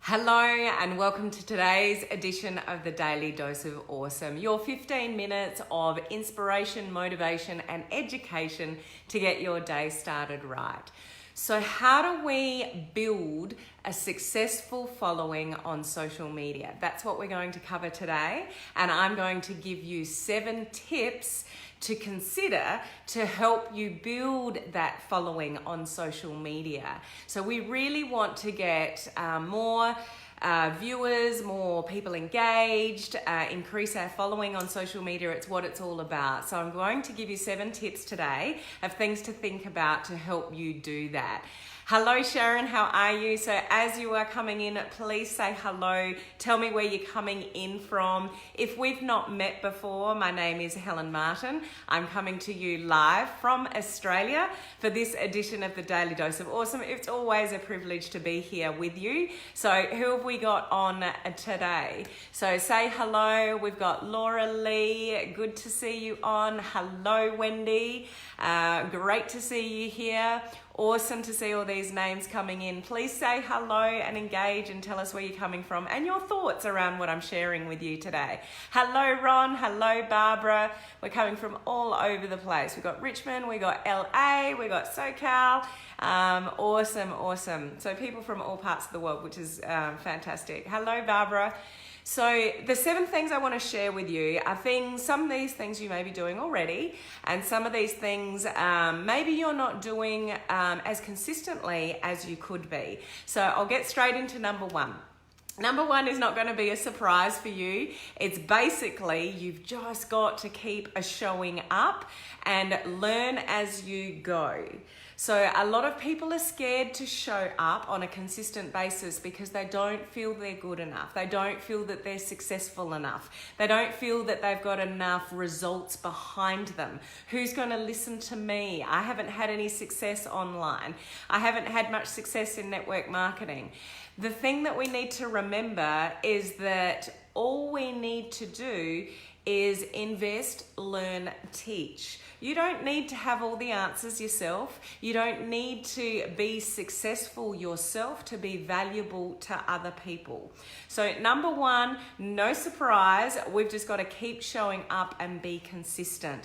Hello and welcome to today's edition of the Daily Dose of Awesome, your 15 minutes of inspiration, motivation and education to get your day started right. So how do we build a successful following on social media? That's what we're going to cover today, and I'm going to give you 7 tips to consider to help you build that following on social media. So we really want to get more viewers, more people engaged, increase our following on social media. It's what it's all about. So I'm going to give you 7 tips today of things to think about to help you do that. Hello Sharon, how are you? So as you are coming in, please say hello. Tell me where you're coming in from. If we've not met before, my name is Helen Martin. I'm coming to you live from Australia for this edition of the Daily Dose of Awesome. It's always a privilege to be here with you. So who have we got on today? So say hello. We've got Laura Lee. Good to see you on. Hello Wendy. Great to see you here. Awesome to see all these names coming in. Please say hello and engage and tell us where you're coming from and your thoughts around what I'm sharing with you today. Hello Ron, hello Barbara. We're coming from all over the place. We've got Richmond, we got LA, we got SoCal. Awesome. So people from all parts of the world, which is fantastic. Hello Barbara. So the 7 things I want to share with you are some of these things you may be doing already, and some of these things maybe you're not doing as consistently as you could be. So I'll get straight into number 1. Number 1 is not going to be a surprise for you. It's basically you've just got to keep showing up and learn as you go. So a lot of people are scared to show up on a consistent basis because they don't feel they're good enough. They don't feel that they're successful enough. They don't feel that they've got enough results behind them. Who's going to listen to me? I haven't had any success online. I haven't had much success in network marketing. The thing that we need to remember is that all we need to do is invest, learn, teach. You don't need to have all the answers yourself. You don't need to be successful yourself to be valuable to other people. So number 1, no surprise, we've just got to keep showing up and be consistent.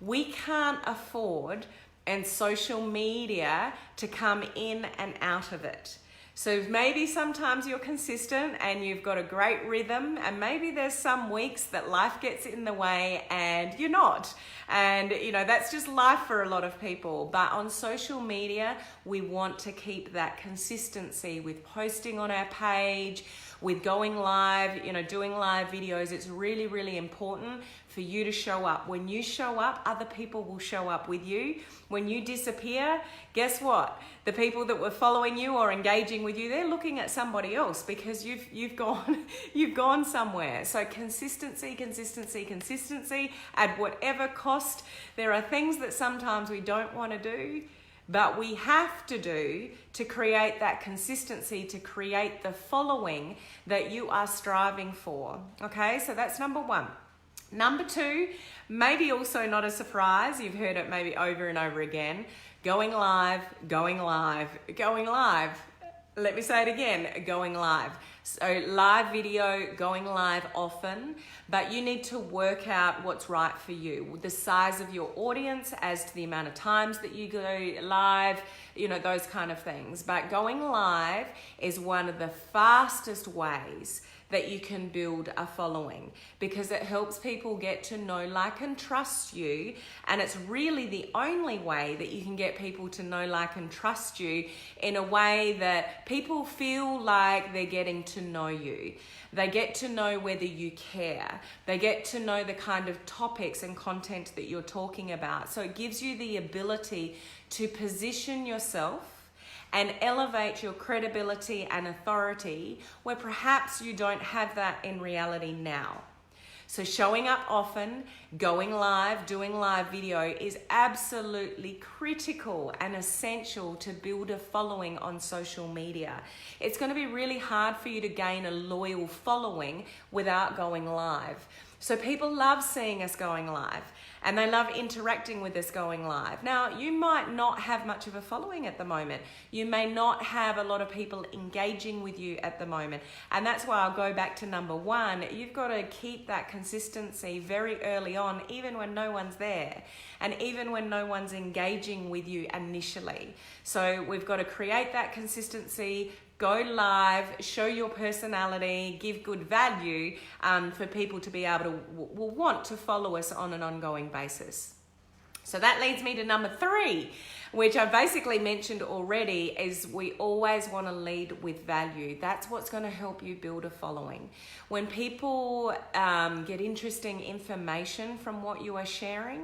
We can't afford and social media to come in and out of it. So maybe sometimes you're consistent and you've got a great rhythm, and maybe there's some weeks that life gets in the way and you're not. And that's just life for a lot of people. But on social media, we want to keep that consistency with posting on our page, with going live, doing live videos. It's really, really important for you to show up. When you show up, other people will show up with you. When you disappear, guess what? The people that were following you or engaging with you, they're looking at somebody else because you've gone somewhere. So consistency at whatever cost. There are things that sometimes we don't want to do, but we have to do to create that consistency, to create the following that you are striving for. Okay, so that's number 1. Number 2, maybe also not a surprise. You've heard it maybe over and over again. Going live. Let me say it again, going live. So live video, going live often, but you need to work out what's right for you. The size of your audience as to the amount of times that you go live, those kind of things. But going live is one of the fastest ways that you can build a following because it helps people get to know, like, and trust you. And it's really the only way that you can get people to know, like, and trust you in a way that people feel like they're getting to know you. They get to know whether you care. They get to know the kind of topics and content that you're talking about. So it gives you the ability to position yourself and elevate your credibility and authority where perhaps you don't have that in reality now. So showing up often, going live, doing live video is absolutely critical and essential to build a following on social media. It's going to be really hard for you to gain a loyal following without going live. So people love seeing us going live. and they love interacting with us going live. Now, you might not have much of a following at the moment. You may not have a lot of people engaging with you at the moment. And that's why I'll go back to number one. You've got to keep that consistency very early on, even when no one's there, and even when no one's engaging with you initially. So we've got to create that consistency, go live, show your personality, give good value for people to be able to will want to follow us on an ongoing basis. So that leads me to number three, which I basically mentioned already, is we always want to lead with value. That's what's going to help you build a following. When people get interesting information from what you are sharing,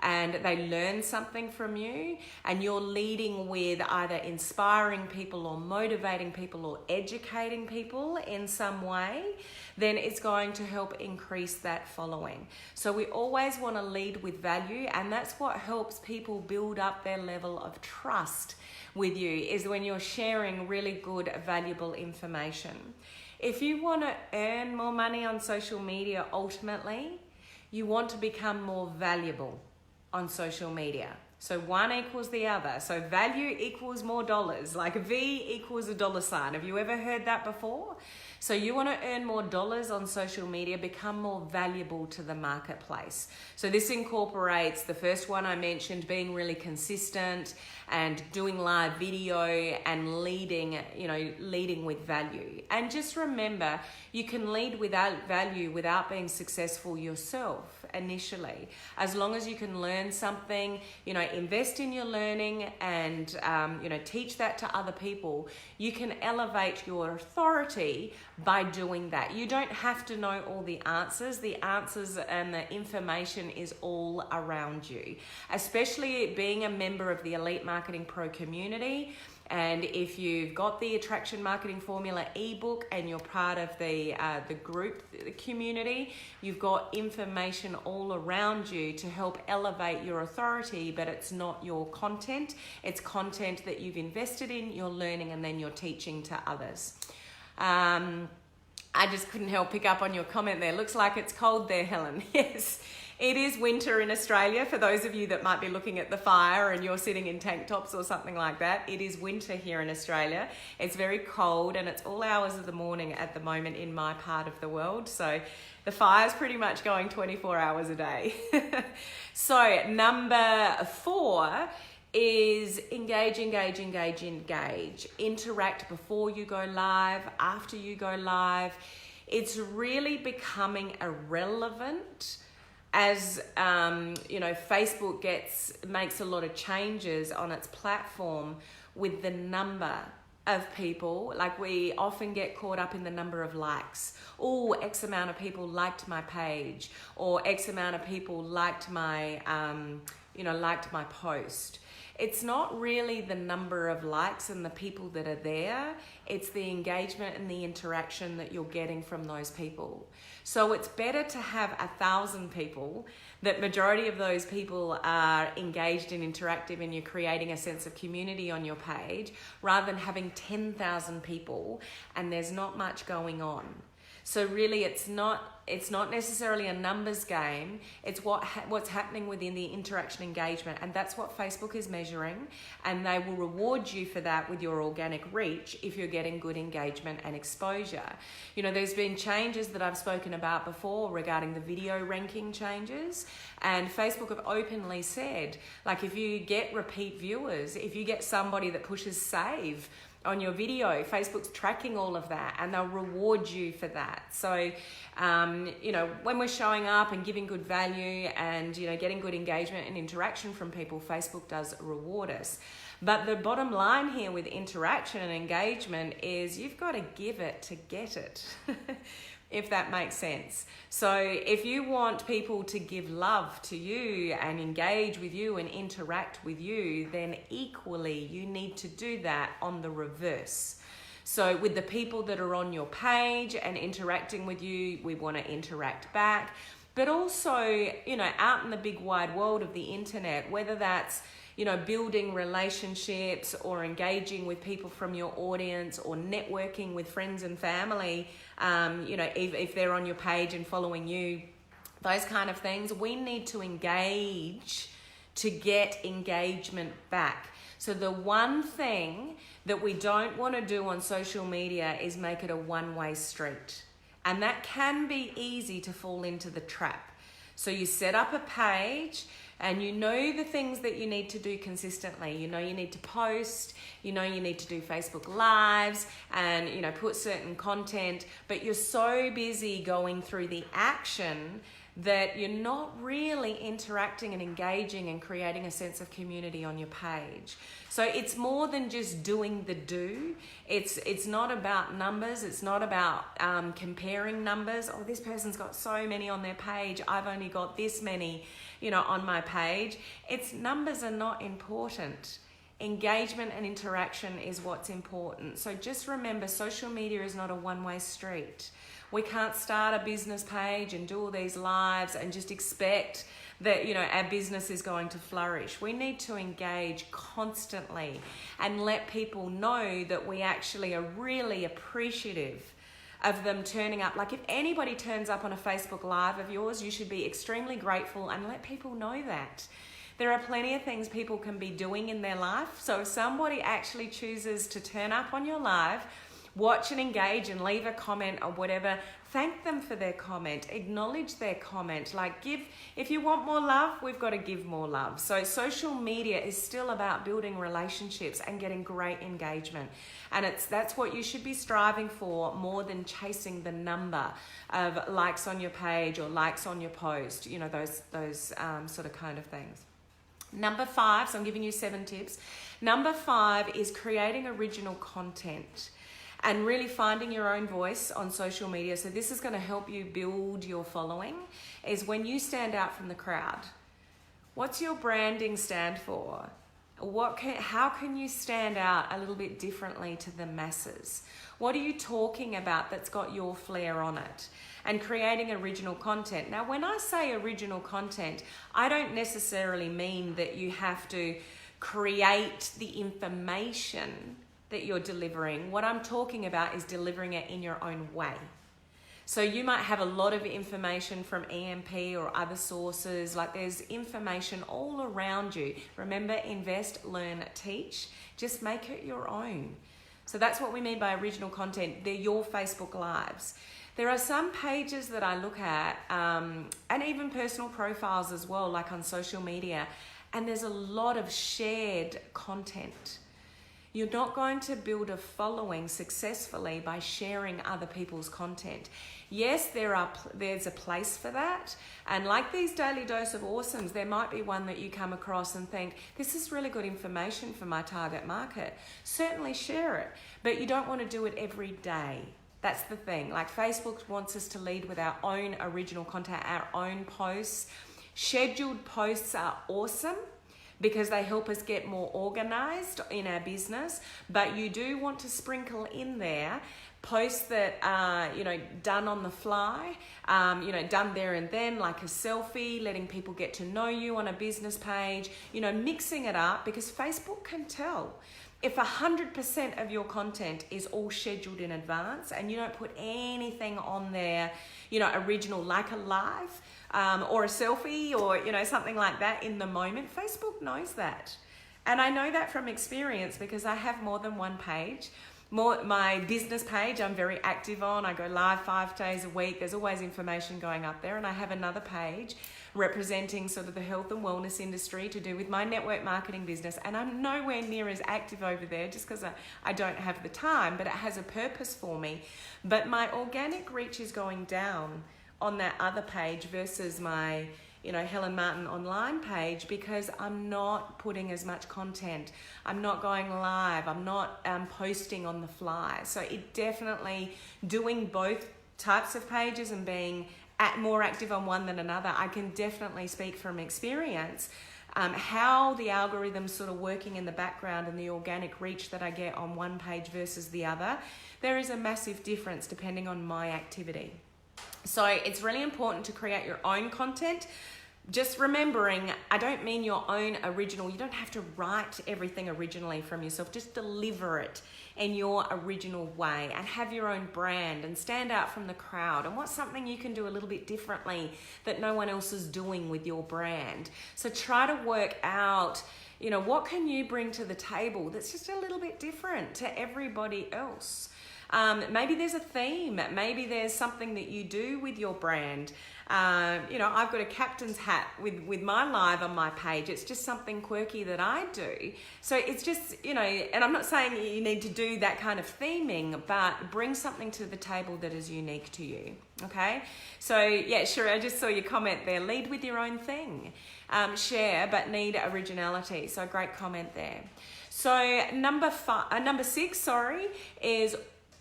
and they learn something from you, and you're leading with either inspiring people or motivating people or educating people in some way, then it's going to help increase that following. So we always want to lead with value, and that's what helps people build up their level of trust with you, is when you're sharing really good, valuable information. If you want to earn more money on social media, ultimately, you want to become more valuable on social media. So one equals the other. So value equals more dollars, like V equals a dollar sign. Have you ever heard that before? So you want to earn more dollars on social media, become more valuable to the marketplace. So this incorporates the first one I mentioned, being really consistent and doing live video and leading with value. And just remember, you can lead without value without being successful yourself initially. As long as you can learn something, invest in your learning and, teach that to other people, you can elevate your authority by doing that. You don't have to know all the answers. The answers and the information is all around you, especially being a member of the Elite Marketing Pro community. And if you've got the Attraction Marketing Formula ebook and you're part of the group, the community, you've got information all around you to help elevate your authority, but it's not your content. It's content that you've invested in, you're learning, and then you're teaching to others. I just couldn't help pick up on your comment there. Looks like it's cold there, Helen. Yes. It is winter in Australia. For those of you that might be looking at the fire and you're sitting in tank tops or something like that, it is winter here in Australia. It's very cold and it's all hours of the morning at the moment in my part of the world. So the fire's pretty much going 24 hours a day. So number 4 is engage. Interact before you go live, after you go live. It's really becoming irrelevant as Facebook makes a lot of changes on its platform with the number of people. Like, we often get caught up in the number of likes. Oh, X amount of people liked my page, or X amount of people liked my post. It's not really the number of likes and the people that are there. It's the engagement and the interaction that you're getting from those people. So it's better to have 1,000 people, that majority of those people are engaged and interactive and you're creating a sense of community on your page, rather than having 10,000 people and there's not much going on. So really, it's not necessarily a numbers game. It's what's happening within the interaction engagement, and that's what Facebook is measuring, and they will reward you for that with your organic reach if you're getting good engagement and exposure. There's been changes that I've spoken about before regarding the video ranking changes, and Facebook have openly said, like, if you get repeat viewers, if you get somebody that pushes save on your video, Facebook's tracking all of that and they'll reward you for that. So, when we're showing up and giving good value and, getting good engagement and interaction from people, Facebook does reward us. But the bottom line here with interaction and engagement is you've got to give it to get it. If that makes sense. So if you want people to give love to you and engage with you and interact with you, then equally you need to do that on the reverse. So with the people that are on your page and interacting with you, we want to interact back. But also, out in the big wide world of the internet, whether that's building relationships or engaging with people from your audience or networking with friends and family, if they're on your page and following you, those kind of things. We need to engage to get engagement back. So the one thing that we don't want to do on social media is make it a one-way street. And that can be easy to fall into the trap. So you set up a page and you know the things that you need to do consistently. You know you need to post, you know you need to do Facebook Lives and, you know, put certain content, but you're so busy going through the action that you're not really interacting and engaging and creating a sense of community on your page. So it's more than just doing the do. It's not about numbers. It's not about comparing numbers. Oh, this person's got so many on their page. I've only got this many, you know, on my page. It's numbers are not important. Engagement and interaction is what's important. So just remember, social media is not a one-way street. We can't start a business page and do all these lives and just expect that, you know, our business is going to flourish. We need to engage constantly and let people know that we actually are really appreciative of them turning up. Like if anybody turns up on a Facebook Live of yours, you should be extremely grateful and let people know that. There are plenty of things people can be doing in their life. So if somebody actually chooses to turn up on your live, watch and engage and leave a comment or whatever, thank them for their comment, acknowledge their comment. Like if you want more love, we've got to give more love. So social media is still about building relationships and getting great engagement. And that's what you should be striving for more than chasing the number of likes on your page or likes on your post, you know, those sort of kind of things. Number 5, so I'm giving you 7 tips. Number 5 is creating original content and really finding your own voice on social media. So this is going to help you build your following, is when you stand out from the crowd. What's your branding stand for? How can you stand out a little bit differently to the masses? What are you talking about that's got your flair on it? And creating original content. Now, when I say original content, I don't necessarily mean that you have to create the information that you're delivering. What I'm talking about is delivering it in your own way. So you might have a lot of information from EMP or other sources, like there's information all around you. Remember, invest, learn, teach. Just make it your own. So that's what we mean by original content. They're your Facebook Lives. There are some pages that I look at, and even personal profiles as well, like on social media, and there's a lot of shared content. You're not going to build a following successfully by sharing other people's content. Yes, there's a place for that. And like these Daily Dose of Awesomes, there might be one that you come across and think, this is really good information for my target market. Certainly share it, but you don't want to do it every day. That's the thing. Like Facebook wants us to lead with our own original content, our own posts. Scheduled posts are awesome because they help us get more organized in our business, but you do want to sprinkle in there posts that are, you know, done on the fly, you know, done there and then, like a selfie, letting people get to know you on a business page, you know, mixing it up, because Facebook can tell. If 100% of your content is all scheduled in advance and you don't put anything on there, you know, original, like a live or a selfie or, you know, something like that in the moment, Facebook knows that. And I know that from experience because I have more than one page. My business page I'm very active on. I go live 5 days a week. There's always information going up there. And I have another page representing sort of the health and wellness industry to do with my network marketing business. And I'm nowhere near as active over there just because I don't have the time, but it has a purpose for me. But my organic reach is going down on that other page versus my, you know, Helen Martin online page, because I'm not putting as much content. I'm not going live. I'm not posting on the fly. So it definitely, doing both types of pages and being more active on one than another, I can definitely speak from experience how the algorithm's sort of working in the background and the organic reach that I get on one page versus the other. There is a massive difference depending on my activity. So it's really important to create your own content. just remembering, I don't mean your own original. You don't have to write everything originally from yourself. Just deliver it in your original way and have your own brand and stand out from the crowd. And what's something you can do a little bit differently that no one else is doing with your brand? So try to work out, what can you bring to the table that's just a little bit different to everybody else? Maybe there's a theme. Maybe there's something that you do with your brand. I've got a captain's hat with my live on my page. It's just something quirky that I do. So it's just, and I'm not saying you need to do that kind of theming, but bring something to the table that is unique to you. Okay? So yeah, sure. I just saw your comment there. Lead with your own thing. Share, but need originality. So great comment there. So number 6, is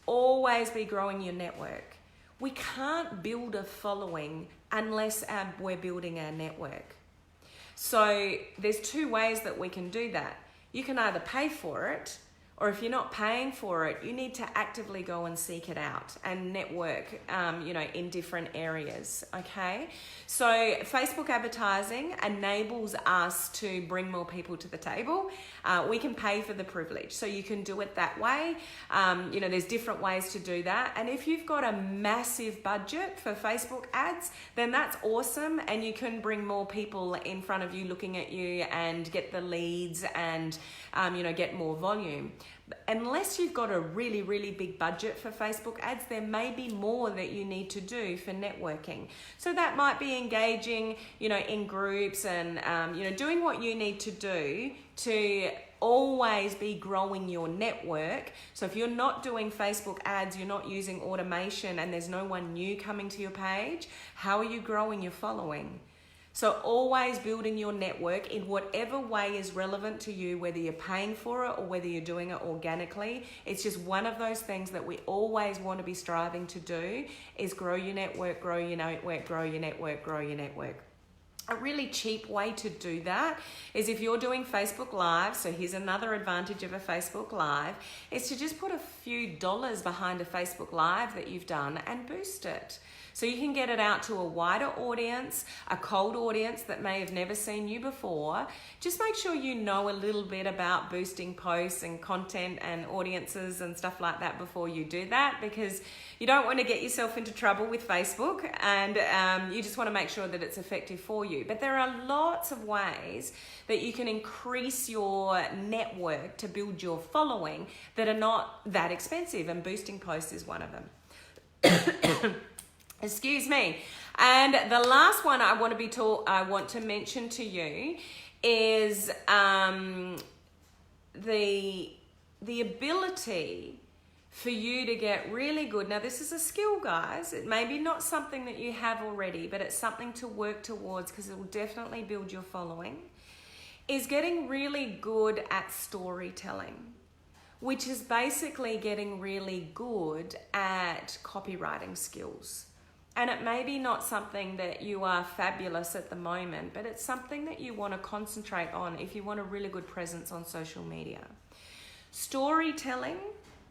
always be growing your network. We can't build a following unless we're building our network. So there's 2 ways that we can do that. You can either pay for it, or if you're not paying for it, you need to actively go and seek it out and network, in different areas, okay? So Facebook advertising enables us to bring more people to the table. We can pay for the privilege, so you can do it that way. There's different ways to do that. And if you've got a massive budget for Facebook ads, then that's awesome, and you can bring more people in front of you looking at you and get the leads and, get more volume. Unless you've got a really, really big budget for Facebook ads, there may be more that you need to do for networking. So that might be engaging, in groups and, doing what you need to do to always be growing your network. So if you're not doing Facebook ads, you're not using automation, and there's no one new coming to your page, how are you growing your following? So always building your network in whatever way is relevant to you, whether you're paying for it or whether you're doing it organically. It's just one of those things that we always want to be striving to do, is grow your network, grow your network, grow your network, grow your network. A really cheap way to do that is if you're doing Facebook Live, so here's another advantage of a Facebook Live, is to just put a few dollars behind a Facebook Live that you've done and boost it. So you can get it out to a wider audience, a cold audience that may have never seen you before. Just make sure you know a little bit about boosting posts and content and audiences and stuff like that before you do that, because you don't want to get yourself into trouble with Facebook, and you just want to make sure that it's effective for you. But there are lots of ways that you can increase your network to build your following that are not that expensive, and boosting posts is one of them. Excuse me. And the last one I want to mention to you is the ability for you to get really good. Now, this is a skill, guys. It may be not something that you have already, but it's something to work towards, because it will definitely build your following, is getting really good at storytelling, which is basically getting really good at copywriting skills. And it may be not something that you are fabulous at the moment, but it's something that you want to concentrate on if you want a really good presence on social media. Storytelling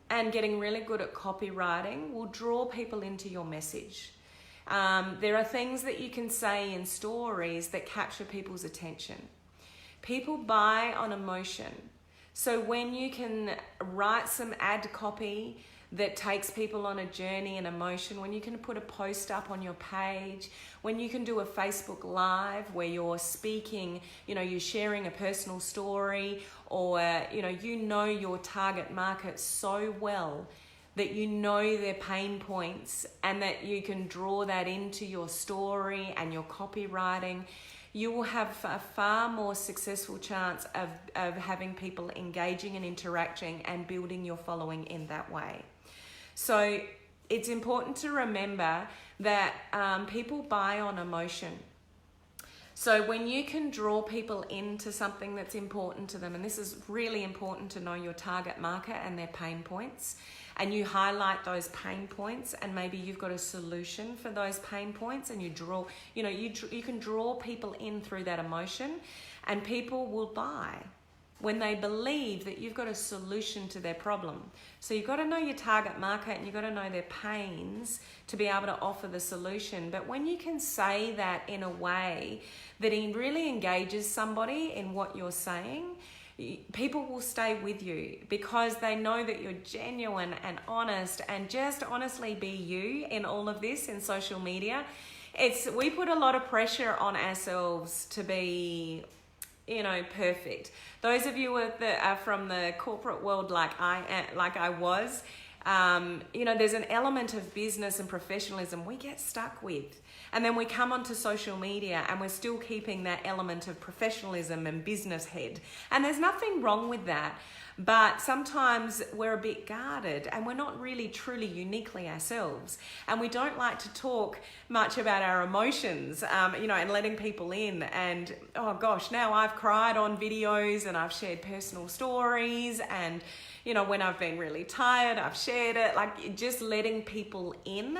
and getting really good at copywriting will draw people into your message. There are things that you can say in stories that capture people's attention. People buy on emotion. So when you can write some ad copy that takes people on a journey and emotion, when you can put a post up on your page, when you can do a Facebook Live where you're speaking, you're sharing a personal story, or, your target market so well that you know their pain points, and that you can draw that into your story and your copywriting, you will have a far more successful chance of having people engaging and interacting and building your following in that way. So it's important to remember that people buy on emotion. So when you can draw people into something that's important to them, and this is really important to know your target market and their pain points, and you highlight those pain points, and maybe you've got a solution for those pain points, and you draw, you can draw people in through that emotion, and people will buy. when they believe that you've got a solution to their problem. So you've got to know your target market and you've got to know their pains to be able to offer the solution. But when you can say that in a way that it really engages somebody in what you're saying, people will stay with you because they know that you're genuine and honest, and just honestly be you in all of this in social media. We put a lot of pressure on ourselves to be, perfect. Those of you that are from the corporate world like I was, there's an element of business and professionalism we get stuck with. And then we come onto social media and we're still keeping that element of professionalism and business head. And there's nothing wrong with that. But sometimes we're a bit guarded and we're not really truly uniquely ourselves. And we don't like to talk much about our emotions, and letting people in. And oh gosh, now I've cried on videos and I've shared personal stories, and when I've been really tired, I've shared it, like just letting people in.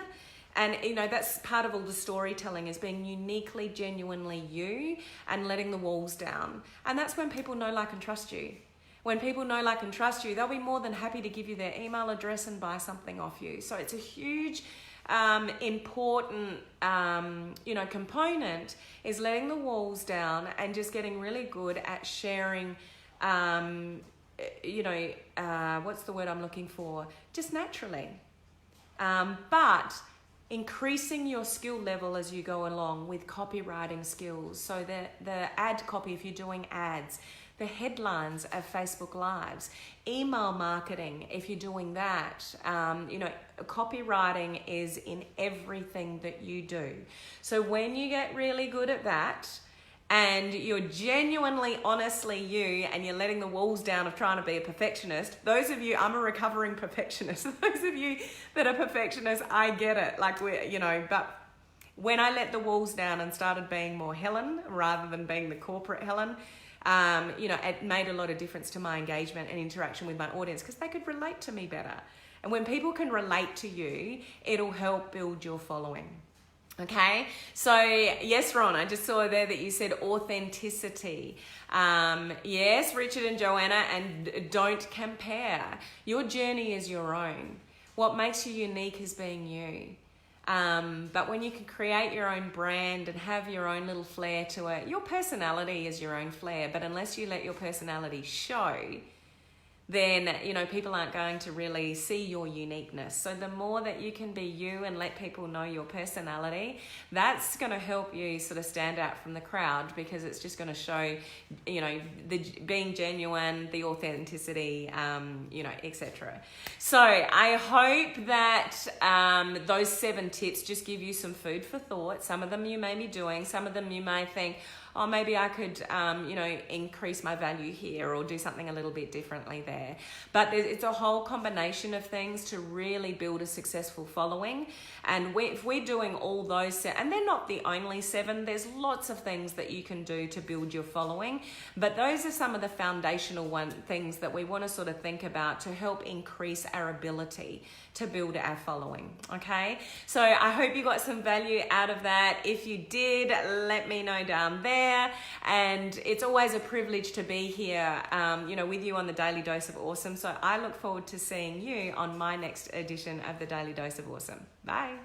And that's part of all the storytelling, is being uniquely, genuinely you and letting the walls down. And that's when people know, like, and trust you. When people know, like, and trust you, they'll be more than happy to give you their email address and buy something off you. So it's a huge, important, component, is letting the walls down and just getting really good at sharing, what's the word I'm looking for? Just naturally. But increasing your skill level as you go along with copywriting skills. So the ad copy, if you're doing ads, the headlines of Facebook Lives, email marketing, if you're doing that, copywriting is in everything that you do. So when you get really good at that, and you're genuinely, honestly you, and you're letting the walls down of trying to be a perfectionist. Those of you, I'm a recovering perfectionist. Those of you that are perfectionists, I get it. But when I let the walls down and started being more Helen rather than being the corporate Helen, it made a lot of difference to my engagement and interaction with my audience, because they could relate to me better. And when people can relate to you, it'll help build your following. Okay, so yes, Ron, I just saw there that you said authenticity. Yes, Richard and Joanna, and don't compare. Your journey is your own. What makes you unique is being you. But when you can create your own brand and have your own little flair to it, your personality is your own flair. But unless you let your personality show, then people aren't going to really see your uniqueness. So the more that you can be you and let people know your personality, that's going to help you sort of stand out from the crowd, because it's just going to show the being genuine, the authenticity, etc. So I hope that those 7 tips just give you some food for thought. Some of them you may be doing, some of them you may think, oh, maybe I could, increase my value here or do something a little bit differently there. But it's a whole combination of things to really build a successful following. And if we're doing all those, and they're not the only 7, there's lots of things that you can do to build your following. But those are some of the foundational things that we want to sort of think about to help increase our ability to build our following. Okay, so I hope you got some value out of that. If you did, let me know down there. And it's always a privilege to be here, with you on the Daily Dose of Awesome. So I look forward to seeing you on my next edition of the Daily Dose of Awesome. Bye.